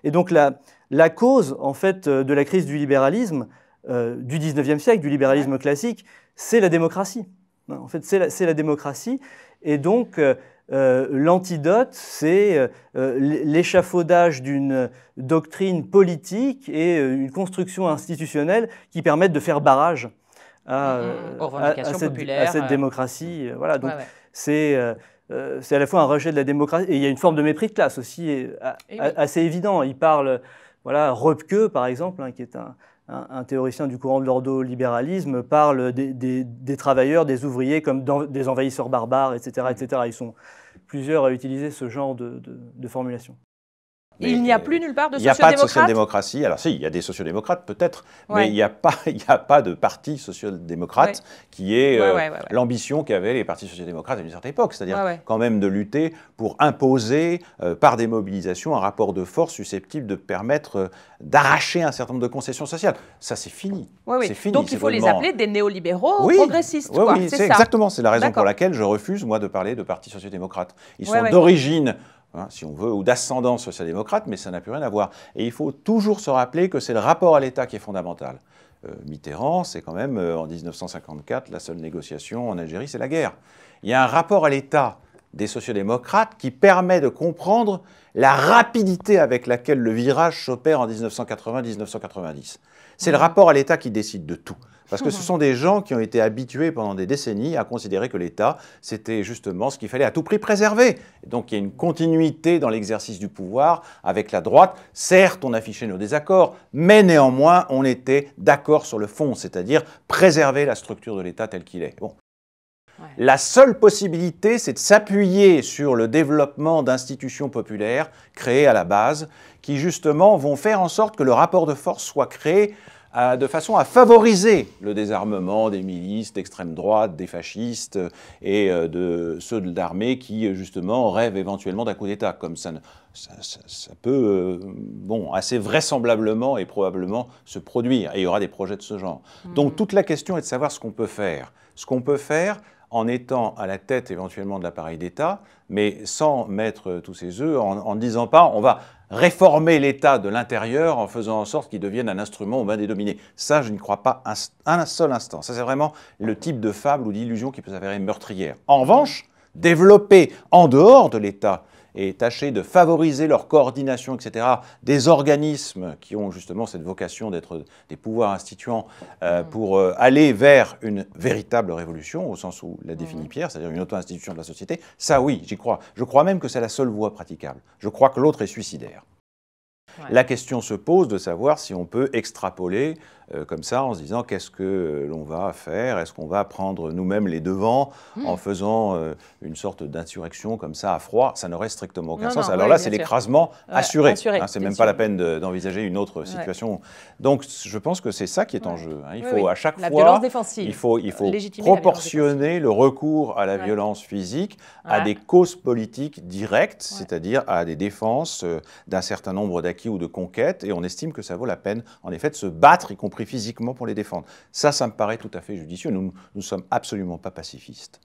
Et donc la cause, en fait, de la crise du libéralisme du 19e siècle, du libéralisme classique, c'est la démocratie. En fait, c'est la démocratie. Et donc, l'antidote, c'est l'échafaudage d'une doctrine politique et une construction institutionnelle qui permettent de faire barrage à cette démocratie. Voilà, donc c'est à la fois un rejet de la démocratie, et il y a une forme de mépris de classe aussi assez évident. Il parle, voilà, Röpke, par exemple, hein, qui est un théoricien du courant de l'ordolibéralisme, parle des travailleurs, des ouvriers comme des envahisseurs barbares, etc., etc. Ils sont plusieurs à utiliser ce genre de formulation. Mais il n'y a plus nulle part de sociodémocratie. Il n'y a pas de social-démocratie. Alors si, il y a des sociodémocrates peut-être, mais il n'y a pas de parti social-démocrate qui est l'ambition qu'avaient les partis sociodémocrates à une certaine époque, c'est-à-dire quand même de lutter pour imposer par des mobilisations un rapport de force susceptible de permettre d'arracher un certain nombre de concessions sociales. Ça, c'est fini. C'est fini. Donc il faut les appeler des néolibéraux progressistes. Oui, c'est exactement. C'est la raison pour laquelle je refuse, moi, de parler de partis sociodémocrates. Ils sont d'origine, si on veut, ou d'ascendance social-démocrate, mais ça n'a plus rien à voir. Et il faut toujours se rappeler que c'est le rapport à l'État qui est fondamental. Mitterrand, c'est quand même, en 1954, la seule négociation en Algérie, c'est la guerre. Il y a un rapport à l'État des sociodémocrates qui permet de comprendre la rapidité avec laquelle le virage s'opère en 1980-1990. C'est le rapport à l'État qui décide de tout. Parce que ce sont des gens qui ont été habitués pendant des décennies à considérer que l'État, c'était justement ce qu'il fallait à tout prix préserver. Et donc il y a une continuité dans l'exercice du pouvoir avec la droite. Certes, on affichait nos désaccords, mais néanmoins, on était d'accord sur le fond, c'est-à-dire préserver la structure de l'État telle qu'il est. Bon. La seule possibilité, c'est de s'appuyer sur le développement d'institutions populaires créées à la base, qui justement vont faire en sorte que le rapport de force soit créé de façon à favoriser le désarmement des milices d'extrême droite, des fascistes et de ceux de l'armée qui, justement, rêvent éventuellement d'un coup d'État, comme ça peut, assez vraisemblablement et probablement se produire. Et il y aura des projets de ce genre. Donc toute la question est de savoir ce qu'on peut faire. Ce qu'on peut faire en étant à la tête éventuellement de l'appareil d'État, mais sans mettre tous ses œufs, en ne disant pas on va réformer l'État de l'intérieur en faisant en sorte qu'il devienne un instrument aux mains des dominés. Ça, je n'y crois pas un seul instant. Ça, c'est vraiment le type de fable ou d'illusion qui peut s'avérer meurtrière. En revanche, développer en dehors de l'État et tâcher de favoriser leur coordination, etc., des organismes qui ont justement cette vocation d'être des pouvoirs instituants pour aller vers une véritable révolution, au sens où l'a définit Pierre, c'est-à-dire une auto-institution de la société, ça oui, j'y crois. Je crois même que c'est la seule voie praticable. Je crois que l'autre est suicidaire. La question se pose de savoir si on peut extrapoler comme ça en se disant qu'est-ce que l'on va faire, est-ce qu'on va prendre nous-mêmes les devants en faisant une sorte d'insurrection comme ça à froid, ça n'aurait strictement aucun sens. Alors là, c'est l'écrasement assuré. C'est même pas la peine d'envisager une autre situation. Donc je pense que c'est ça qui est en jeu. Il faut à chaque fois, il faut proportionner le recours à la violence physique à des causes politiques directes, c'est-à-dire à des défenses d'un certain nombre d'acquis ou de conquêtes, et on estime que ça vaut la peine, en effet, de se battre, y compris physiquement, pour les défendre. Ça me paraît tout à fait judicieux. Nous ne sommes absolument pas pacifistes.